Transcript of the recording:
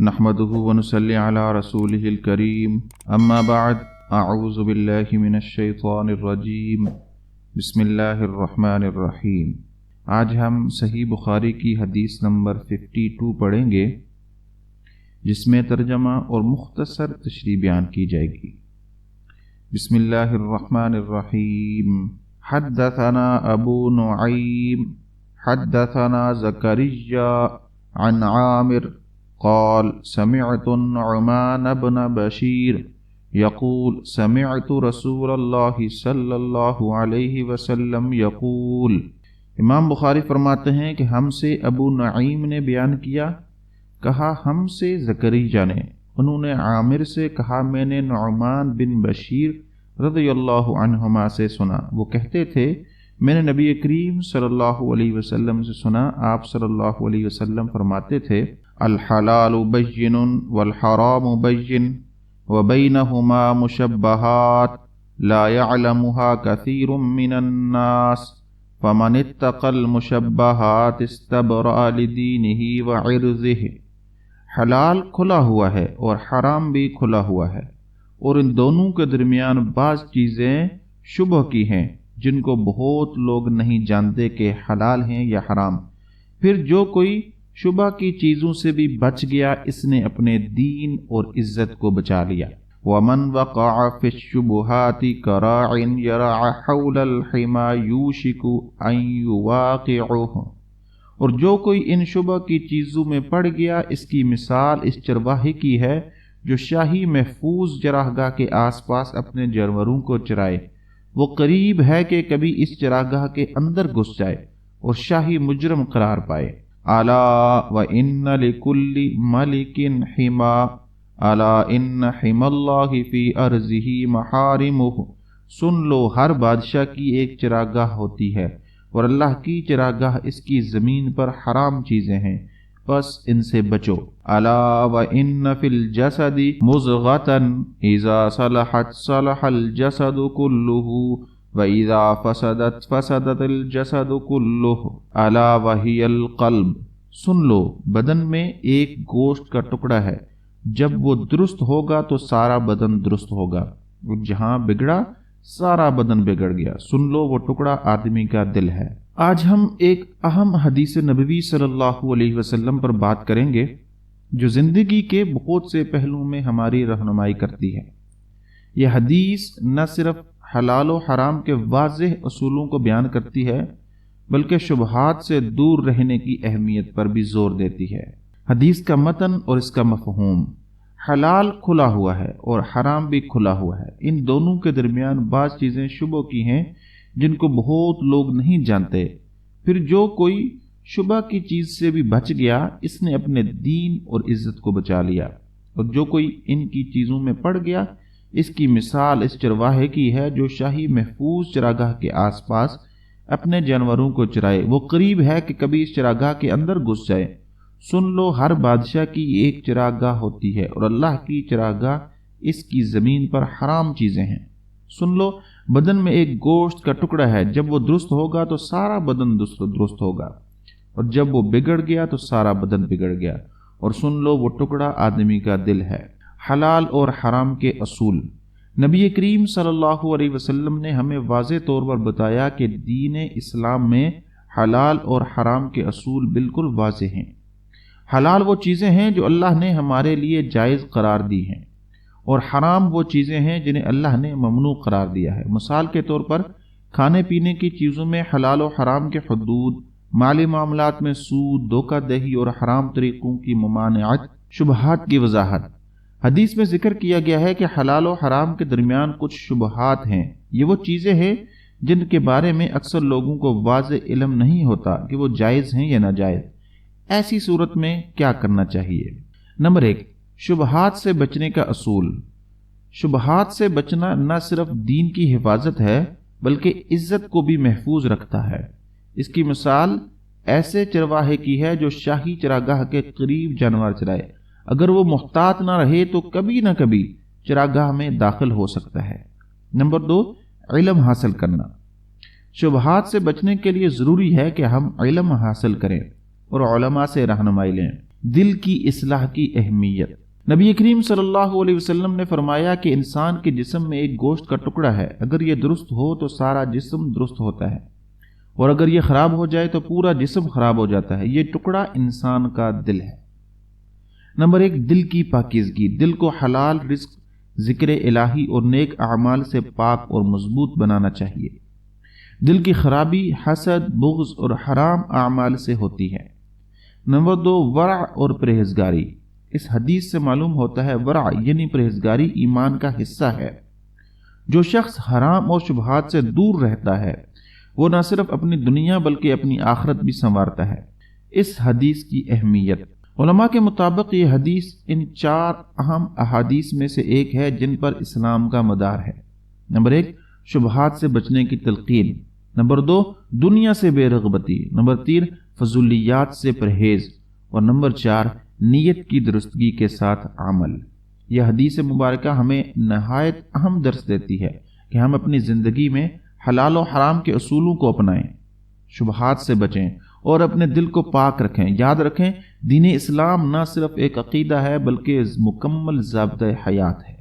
نحمده ونصلي على رسوله الكريم اما بعد اعوذ باللہ من الشیطان الرجیم بسم اللہ الرحمن الرحیم۔ آج ہم صحیح بخاری کی حدیث نمبر 52 پڑھیں گے، جس میں ترجمہ اور مختصر تشریح بیان کی جائے گی۔ بسم اللہ الرحمن الرحیم۔ حدثنا ابو نعیم حدثنا زکریا عن عامر قال سمعت النعمان بن بشیر یقول سمعت رسول اللہ صلی اللہ علیہ وسلم یقول۔ امام بخاری فرماتے ہیں کہ ہم سے ابو نعیم نے بیان کیا، کہا ہم سے زکریا نے، انہوں نے عامر سے کہا میں نے نعمان بن بشیر رضی اللہ عنہما سے سنا، وہ کہتے تھے میں نے نبی کریم صلی اللہ علیہ وسلم سے سنا، آپ صلی اللہ علیہ وسلم فرماتے تھے الحلال بین والحرام بین وبینہما مشبہات لا يعلمها كثير من الناس فمن اتقى المشبہات استبرأ لدینہ وعرضہ۔ حلال کھلا ہوا ہے اور حرام بھی کھلا ہوا ہے، اور ان دونوں کے درمیان بعض چیزیں شبہ کی ہیں جن کو بہت لوگ نہیں جانتے کہ حلال ہیں یا حرام۔ پھر جو کوئی شبہ کی چیزوں سے بھی بچ گیا، اس نے اپنے دین اور عزت کو بچا لیا۔ وَمَنْ وَقَعَ فِي الشُّبُهَاتِ كَرَاعٍ يَرْعَى حَوْلَ الْحِمَى يُوشِكُ أَنْ يُوَاقِعَهُ۔ اور جو کوئی ان شبہ کی چیزوں میں پڑ گیا، اس کی مثال اس چرواہے کی ہے جو شاہی محفوظ چراگاہ کے آس پاس اپنے جانوروں کو چرائے، وہ قریب ہے کہ کبھی اس چراگاہ کے اندر گھس جائے اور شاہی مجرم قرار پائے۔ الا وان لکل ملک حما الا ان حما اللہ فی ارضہ محارمہ۔ سن لو، ہر بادشاہ کی ایک چراگاہ ہوتی ہے اور اللہ کی چراگاہ اس کی زمین پر حرام چیزیں ہیں، بس ان سے بچو۔ الا وان فی الجسد مضغۃ اذا صلحت صلح الجسد کلہ وَإِذَا فَسَدَتْ فَسَدَتِ الْجَسَدُ كُلُّهُ أَلَا وَهِيَ الْقَلْبُ۔ سن لو، بدن میں ایک گوشت کا ٹکڑا ہے، جب وہ درست ہوگا تو سارا بدن درست ہوگا، جہاں بگڑا سارا بدن بگڑ گیا۔ سن لو، وہ ٹکڑا آدمی کا دل ہے۔ آج ہم ایک اہم حدیث نبوی صلی اللہ علیہ وسلم پر بات کریں گے جو زندگی کے بہت سے پہلوؤں میں ہماری رہنمائی کرتی ہے۔ یہ حدیث نہ صرف حلال و حرام کے واضح اصولوں کو بیان کرتی ہے، بلکہ شبہات سے دور رہنے کی اہمیت پر بھی زور دیتی ہے۔ حدیث کا متن اور اس کا مفہوم۔ حلال کھلا ہوا ہے اور حرام بھی کھلا ہوا ہے، ان دونوں کے درمیان بعض چیزیں شبہ کی ہیں جن کو بہت لوگ نہیں جانتے۔ پھر جو کوئی شبہ کی چیز سے بھی بچ گیا، اس نے اپنے دین اور عزت کو بچا لیا، اور جو کوئی ان کی چیزوں میں پڑ گیا، اس کی مثال اس چرواہے کی ہے جو شاہی محفوظ چراگاہ کے آس پاس اپنے جانوروں کو چرائے، وہ قریب ہے کہ کبھی اس چراگاہ کے اندر گھس جائے۔ سن لو، ہر بادشاہ کی ایک چراگاہ ہوتی ہے اور اللہ کی چراگاہ اس کی زمین پر حرام چیزیں ہیں۔ سن لو، بدن میں ایک گوشت کا ٹکڑا ہے، جب وہ درست ہوگا تو سارا بدن درست ہوگا، اور جب وہ بگڑ گیا تو سارا بدن بگڑ گیا۔ اور سن لو، وہ ٹکڑا آدمی کا دل ہے۔ حلال اور حرام کے اصول۔ نبی کریم صلی اللہ علیہ وسلم نے ہمیں واضح طور پر بتایا کہ دین اسلام میں حلال اور حرام کے اصول بالکل واضح ہیں۔ حلال وہ چیزیں ہیں جو اللہ نے ہمارے لیے جائز قرار دی ہیں، اور حرام وہ چیزیں ہیں جنہیں اللہ نے ممنوع قرار دیا ہے۔ مثال کے طور پر کھانے پینے کی چیزوں میں حلال و حرام کے حدود، مالی معاملات میں سود، دھوکہ دہی اور حرام طریقوں کی ممانعت، شبہات کی وضاحت۔ حدیث میں ذکر کیا گیا ہے کہ حلال و حرام کے درمیان کچھ شبہات ہیں۔ یہ وہ چیزیں ہیں جن کے بارے میں اکثر لوگوں کو واضح علم نہیں ہوتا کہ وہ جائز ہیں یا ناجائز۔ ایسی صورت میں کیا کرنا چاہیے؟ نمبر 1، شبہات سے بچنے کا اصول۔ شبہات سے بچنا نہ صرف دین کی حفاظت ہے بلکہ عزت کو بھی محفوظ رکھتا ہے۔ اس کی مثال ایسے چرواہے کی ہے جو شاہی چراگاہ کے قریب جانور چرائے، اگر وہ محتاط نہ رہے تو کبھی نہ کبھی چراگاہ میں داخل ہو سکتا ہے۔ نمبر 2، علم حاصل کرنا۔ شبہات سے بچنے کے لیے ضروری ہے کہ ہم علم حاصل کریں اور علماء سے رہنمائی لیں۔ دل کی اصلاح کی اہمیت۔ نبی کریم صلی اللہ علیہ وسلم نے فرمایا کہ انسان کے جسم میں ایک گوشت کا ٹکڑا ہے، اگر یہ درست ہو تو سارا جسم درست ہوتا ہے، اور اگر یہ خراب ہو جائے تو پورا جسم خراب ہو جاتا ہے۔ یہ ٹکڑا انسان کا دل ہے۔ نمبر 1، دل کی پاکیزگی۔ دل کو حلال رزق، ذکر الہی اور نیک اعمال سے پاک اور مضبوط بنانا چاہیے۔ دل کی خرابی حسد، بغض اور حرام اعمال سے ہوتی ہے۔ نمبر 2، ورع اور پرہیزگاری۔ اس حدیث سے معلوم ہوتا ہے ورع یعنی پرہیزگاری ایمان کا حصہ ہے۔ جو شخص حرام اور شبہات سے دور رہتا ہے وہ نہ صرف اپنی دنیا بلکہ اپنی آخرت بھی سنوارتا ہے۔ اس حدیث کی اہمیت۔ علماء کے مطابق یہ حدیث ان 4 اہم احادیث میں سے ایک ہے جن پر اسلام کا مدار ہے۔ نمبر 1، شبہات سے بچنے کی تلقین۔ نمبر 2، دنیا سے بے رغبتی۔ نمبر 3، فضولیات سے پرہیز۔ اور نمبر 4، نیت کی درستگی کے ساتھ عمل۔ یہ حدیث مبارکہ ہمیں نہایت اہم درس دیتی ہے کہ ہم اپنی زندگی میں حلال و حرام کے اصولوں کو اپنائیں، شبہات سے بچیں اور اپنے دل کو پاک رکھیں۔ یاد رکھیں، دین اسلام نہ صرف ایک عقیدہ ہے بلکہ مکمل ضابطۂ حیات ہے۔